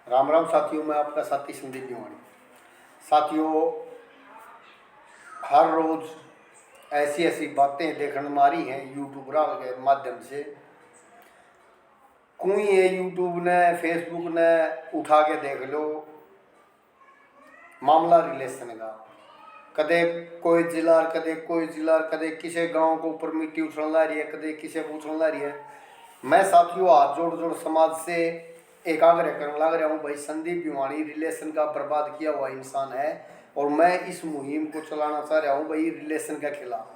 राम राम साथियों, मैं आपका साथी संदीप भिवानी। साथियों, हर रोज़ ऐसी ऐसी बातें देखने मारी हैं यूट्यूब के माध्यम से। कोई है यूट्यूब ने फेसबुक ने उठा के देख लो मामला रिलेशन का। कदे कोई जिला, कदे कोई जिला, कदे किसी गांव को ऊपर मिट्टी उछल ला रही है, कदे किसी को उछल ला रही है। मैं साथियों हाथ जोड़ जोड़ समाज से एक आग्रह करने लग रहा हूँ, भाई संदीप भिवानी रिलेशन का बर्बाद किया हुआ इंसान है और मैं इस मुहिम को चलाना चाह रहा हूँ भाई रिलेशन के खिलाफ।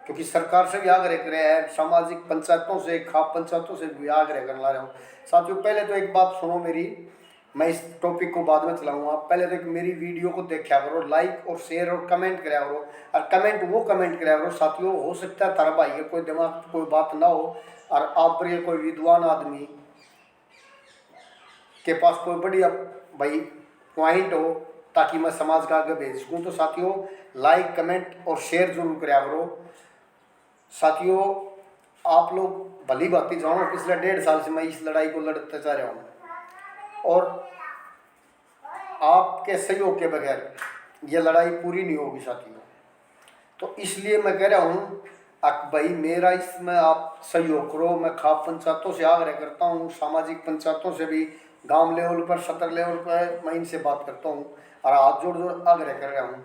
क्योंकि सरकार से भी आग्रह कर रहे हैं, सामाजिक पंचायतों से, खाप पंचायतों से भी आग्रह करने लग रहा हूँ। साथियों, पहले तो एक बात सुनो मेरी, मैं इस टॉपिक को बाद में चलाऊंगा। पहले तो मेरी वीडियो को देखा करो, लाइक और शेयर और कमेंट कराया करो। और कमेंट वो कमेंट कराया करो साथियों, हो सकता है तारा भाई है कोई दिमाग कोई बात ना हो और आप पर कोई विद्वान आदमी के पास कोई बढ़िया भाई पॉइंट हो ताकि मैं समाज का आगे भेज सकूँ। तो साथियों लाइक कमेंट और शेयर जरूर कराया करो। साथियों, आप लोग भली भांति जानो, पिछले 1.5 साल से मैं इस लड़ाई को लड़ते जा रहा हूँ और आपके सहयोग के बगैर ये लड़ाई पूरी नहीं होगी साथियों। तो इसलिए मैं कह रहा हूँ भाई मेरा इसमें आप सहयोग करो। मैं खाप पंचायतों से आग्रह करता हूँ, सामाजिक पंचायतों से भी, गांव लेवल पर, सतर लेवल पर मैं इनसे बात करता हूँ और हाथ जोड़ जोड़ आग्रह कर रहा हूँ।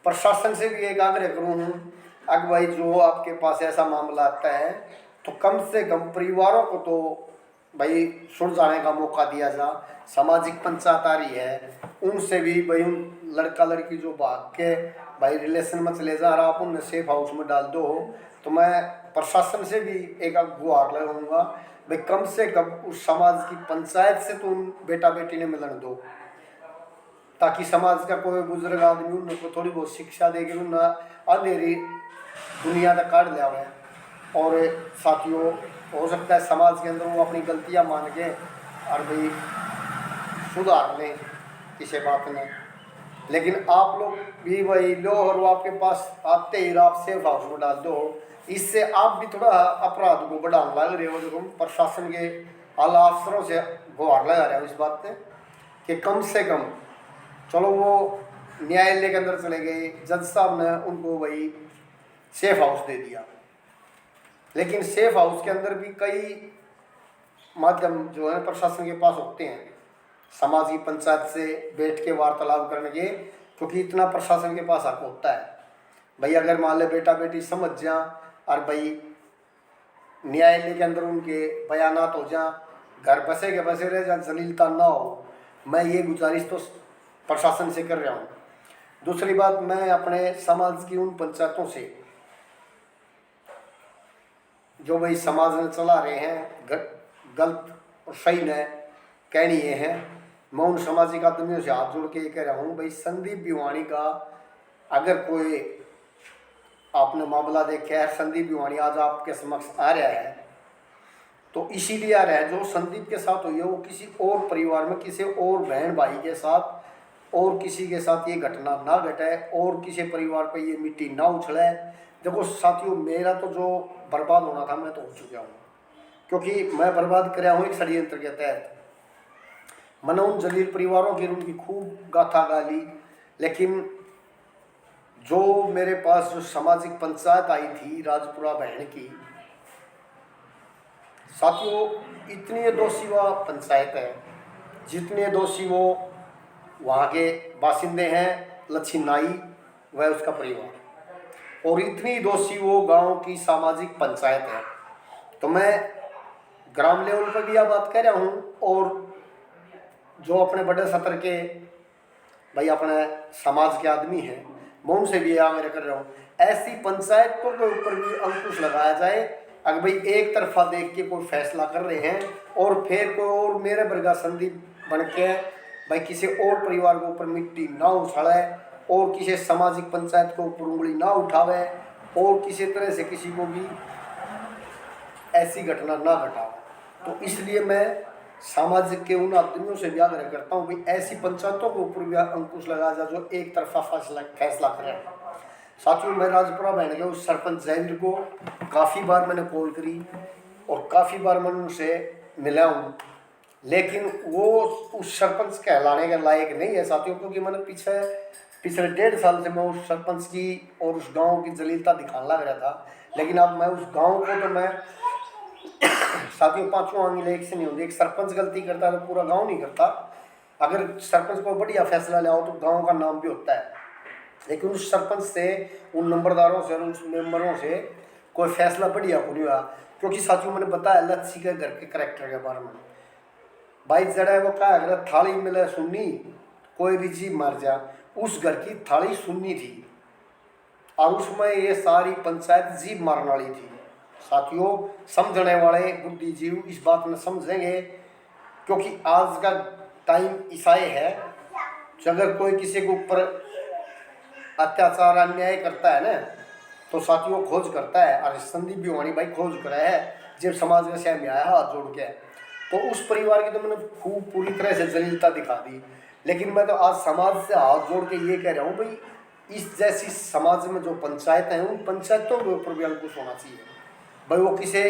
प्रशासन से भी एक आग्रह करूँ हूँ, अगर भाई जो आपके पास ऐसा मामला आता है तो कम से कम परिवारों को तो भाई सुलझाने का मौका दिया जा। सामाजिक पंचायत आ रही है, उनसे भी भाई उन लड़का लड़की जो भाग के भाई रिलेशन में चले जा रहा, आप उन्हें सेफ हाउस में डाल दो। तो मैं प्रशासन से भी एक गुहार लगाऊंगा, भाई कम से कम उस समाज की पंचायत से तो उन बेटा बेटी ने मिलन दो, ताकि समाज का कोई बुजुर्ग आदमी उनको थोड़ी बहुत शिक्षा देकर उन्हें अंधेरी दुनिया तक काट लिया है। और साथियों, हो सकता है समाज के अंदर वो अपनी गलतियां मान के और भाई सुधार लें किसी बात में। लेकिन आप लोग भी वही लो और वो आपके पास आते ही आप सेफ हाउस में डाल दो, इससे आप भी थोड़ा अपराध को बढ़ाने लग रहे हो। जो प्रशासन के आला अफसरों से गुहार लगा रहे हो इस बात पे कि कम से कम, चलो वो न्यायालय के अंदर चले गए, जज साहब ने उनको वही सेफ हाउस दे दिया, लेकिन सेफ हाउस के अंदर भी कई माध्यम जो है प्रशासन के पास होते हैं समाज की पंचायत से बैठ के वार्तालाप करने के, क्योंकि इतना प्रशासन के पास हक होता है। भाई अगर मान ले बेटा बेटी समझ जा और भाई न्यायालय के अंदर उनके बयानात हो जा, घर बसे के बसे रह जा, जलीलता ना हो। मैं ये गुजारिश तो प्रशासन से कर रहा हूँ। दूसरी बात, मैं अपने समाज की उन पंचायतों से जो भाई समाज में चला रहे हैं गलत और सही न कहनी ये है, मैं उन सामाजिक आदमियों से हाथ जोड़ के ये कह रहा हूँ, भाई संदीप भिवानी का अगर कोई आपने मामला देखा है, संदीप भिवानी आज आपके समक्ष आ रहा है तो इसीलिए आ रहा है जो संदीप के साथ हुई है वो किसी और परिवार में, किसी और बहन भाई के साथ और किसी के साथ ये घटना ना घटे और किसी परिवार पर ये मिट्टी ना उछले। देखो साथियों, मेरा तो जो बर्बाद होना था मैं तो हो चुका हूँ, क्योंकि मैं बर्बाद कराया हूँ एक षड्यंत्र के तहत। मैंने उन जलील परिवारों की उनकी खूब गाथा गाली, लेकिन जो मेरे पास जो सामाजिक पंचायत आई थी राजपुरा बहन की, साथियों इतनी दोषी वह पंचायत है जितने दोषी वो वहाँ के बासिंदे हैं, लक्ष्मी नाई व उसका परिवार, और इतनी दोषी वो गांव की सामाजिक पंचायत है। तो मैं ग्राम लेवल पर भी यह बात कह रहा हूँ और जो अपने बड़े सतर के भाई अपने समाज के आदमी हैं मैं उनसे भी आग्रह कर रहा हूँ, ऐसी पंचायतों के ऊपर भी अंकुश लगाया जाए। अगर भाई एक तरफा देख के कोई फैसला कर रहे हैं और फिर कोई और मेरे बरगा संदीप बन के भाई किसी और परिवार के ऊपर मिट्टी ना उछाले और किसी सामाजिक पंचायत के ऊपर उंगली ना उठावे और किसी तरह से किसी को भी ऐसी घटना ना घटावे, तो इसलिए मैं सामाजिक के उन आदमियों से भी आग्रह करता हूँ कि ऐसी पंचायतों के ऊपर भी अंकुश लगाया जाए जो एक तरफा फैसला करें। साथियों, मैं राजपुरा बहन के उस सरपंच जैविर को काफ़ी बार मैंने कॉल करी और काफ़ी बार मैंने उनसे मिला हूँ लेकिन वो उस सरपंच कहलाने के लायक नहीं है साथियों, क्योंकि मैंने पिछले 1.5 साल से मैं उस सरपंच की और उस गांव की जलीलता दिखाने लग रहा था। लेकिन अब मैं उस गांव को तो मैं साथियों पांचों आंगल एक से नहीं होती। एक सरपंच गलती करता है तो पूरा गांव नहीं करता। अगर सरपंच को बढ़िया फैसला ले आओ तो गांव का नाम भी होता है। लेकिन उस सरपंच से, उन नंबरदारों से, उस मेंबरों से कोई फैसला बढ़िया को नहीं हुआ। क्योंकि साथियों मैंने बताया लच्छी के घर के करेक्टर के बारे में। भाई जड़ा वो क्या अगर थाली मिले सुन्नी, कोई भी जीव मर जा, उस घर की थाली सुन्नी थी और उसमें ये सारी पंचायत जीव मारने वाली थी। साथियों समझने वाले बुद्धिजीव इस बात में समझेंगे, क्योंकि आज का टाइम ईसाई है। अगर कोई किसी के ऊपर अत्याचार अन्याय करता है ना, तो साथियों खोज करता है। और संदीप भिवानी भाई खोज करा है जब समाज में से आया हाथ जोड़ के, तो उस परिवार की तो मैंने खूब पूरी तरह से जलीलता दिखा दी। लेकिन मैं तो आज समाज से हाथ जोड़ के ये कह रहा हूँ भाई, इस जैसी समाज में जो पंचायतें हैं उन पंचायतों के ऊपर भी अंकुश होना चाहिए। भाई वो किसे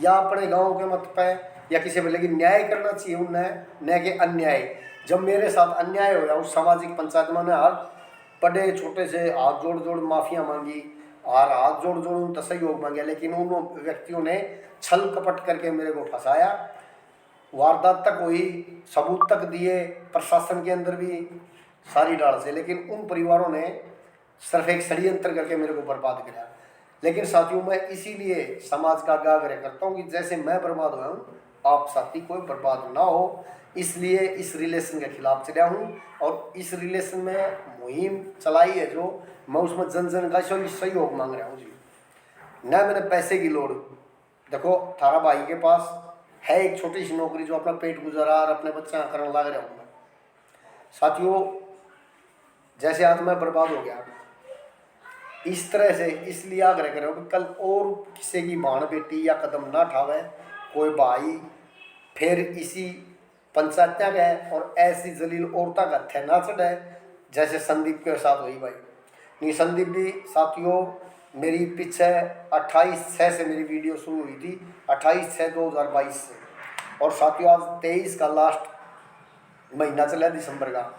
या अपने गांव के मत पे या किसी पे, लेकिन न्याय करना चाहिए उन्हें, न कि अन्याय। जब मेरे साथ अन्याय होया उस सामाजिक पंचायत में, ने हाथ बड़े छोटे से हाथ जोड़ जोड़ माफिया मांगी और हाथ जोड़ जोड़ उन सहयोग मांगे, लेकिन उन व्यक्तियों ने छल कपट करके मेरे को फंसाया। वारदात तक हुई, सबूत तक दिए प्रशासन के अंदर भी सारी डाल से, लेकिन उन परिवारों ने सिर्फ एक षड्यंत्र करके मेरे को बर्बाद किया। लेकिन साथियों मैं इसीलिए समाज का आग्रह करता हूँ कि जैसे मैं बर्बाद हुआ हूँ, आप साथी कोई बर्बाद ना हो, इसलिए इस रिलेशन के खिलाफ चला हूँ। और इस रिलेशन में मुहिम चलाई है जो, मैं उसमें जन जन का सहयोग मांग रहा हूँ जी। न मैंने पैसे की लोड़। देखो थारा भाई के पास है एक छोटी सी नौकरी जो अपना पेट गुजारा और अपने बच्चे करने लग रहा हूँ मैं। साथियों जैसे आज मैं बर्बाद हो गया, इस तरह से इसलिए आग्रह करो कि कल और किसी की बाण बेटी या कदम ना उठावे कोई भाई, फिर इसी पंचायत गए और ऐसी जलील औरता का हत्या ना चढ़े जैसे संदीप के साथ हुई भाई। नहीं संदीप भी साथियों मेरी पीछे 28/6 से मेरी वीडियो शुरू हुई थी, 28/6/2022 से, और साथियों आज 23 का लास्ट महीना चला दिसंबर का।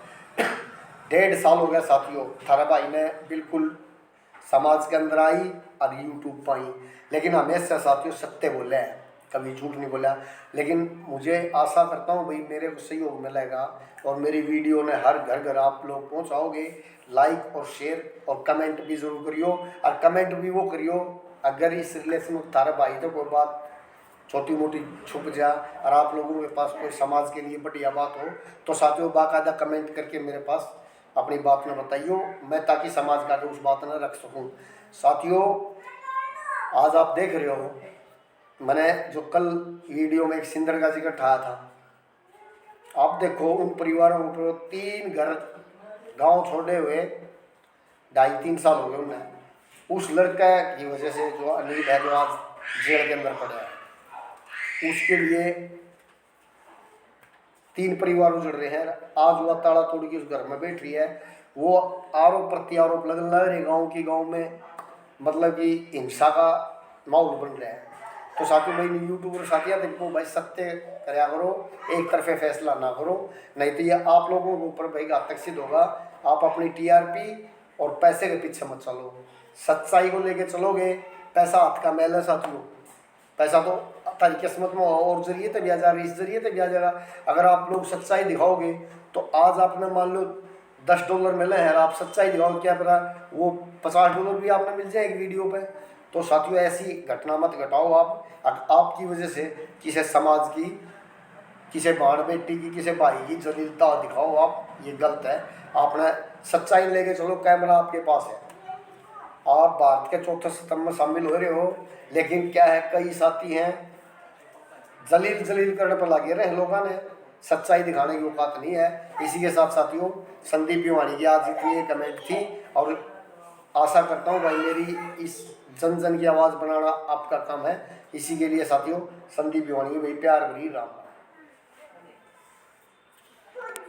1.5 साल हो गया साथियों। थारा भाई ने बिल्कुल समाज के अंदर आई और यूट्यूब पाई, लेकिन हमेशा साथियों सत्य बोले हैं, कभी झूठ नहीं बोला। लेकिन मुझे आशा करता हूँ भाई मेरे को सहयोग मिलेगा और मेरी वीडियो ने हर घर घर आप लोग पहुँचाओगे। लाइक और शेयर और कमेंट भी जरूर करियो, और कमेंट भी वो करियो अगर इस रिलेशन में थारा भाई तो कोई बात छोटी मोटी छुप जा और आप लोगों के पास कोई समाज के लिए बढ़िया बात हो, तो साथियों बाकायदा कमेंट करके मेरे पास अपनी बात में बताइयो, मैं ताकि समाज का उस बात में रख सकूं। साथियों आज आप देख रहे हो, मैंने जो कल वीडियो में एक सिंदर का जिक्र उठाया था, आप देखो उन परिवारों को 3 घर गांव छोड़े हुए 2.5-3 साल हो गए उन्हें, उस लड़का की वजह से जो अनिल है जो आज जेल के अंदर पड़ा है, उसके लिए 3 परिवार उजड़ रहे हैं। आज वह ताला तोड़ के उस घर में बैठ रही है। वो आरोप प्रत्यारोप लगने लग रहे गाँव में, मतलब कि हिंसा का माहौल बन रहा है। तो साथियों भाई यूट्यूबर साथिया देखो भाई सत्य कराया करो, एक तरफे फैसला ना करो, नहीं तो ये आप लोगों के ऊपर भाई घातक सिद्ध होगा। आप अपनी टीआरपी और पैसे के पीछे मत चलो, सच्चाई को लेके चलोगे। पैसा हाथ का मैल है साथियों, पैसा तो तारी किस्मत में और जरिए तभी आ जाएगा, इस जरिए तभी आ जाएगा। अगर आप लोग सच्चाई दिखाओगे तो आज आपने मान लो $10 मिले हैं, आप सच्चाई दिखाओगे, क्या पता वो $50 भी आपने मिल जाए एक वीडियो पे। तो साथियों ऐसी घटना मत घटाओ आप। आपकी वजह से किसी समाज की, किसी बाण बेटी की, किसी भाई की जलीलता दिखाओ आप, ये गलत है। आपने सच्चाई लेके चलो, कैमरा आपके पास है, आप भारत के चौथे स्तंभ में शामिल हो रहे हो। लेकिन क्या है कई साथी हैं जलील करने पर लगे रहे लोगों ने, सच्चाई दिखाने की औकात नहीं है। इसी के साथ साथियों संदीप भिवानी की आज इतनी कमेंट थी, और आशा करता हूँ भाई मेरी इस जन जन की आवाज़ बनाना आपका काम है। इसी के लिए साथियों संदीप भिवानी भाई प्यार भरी राम।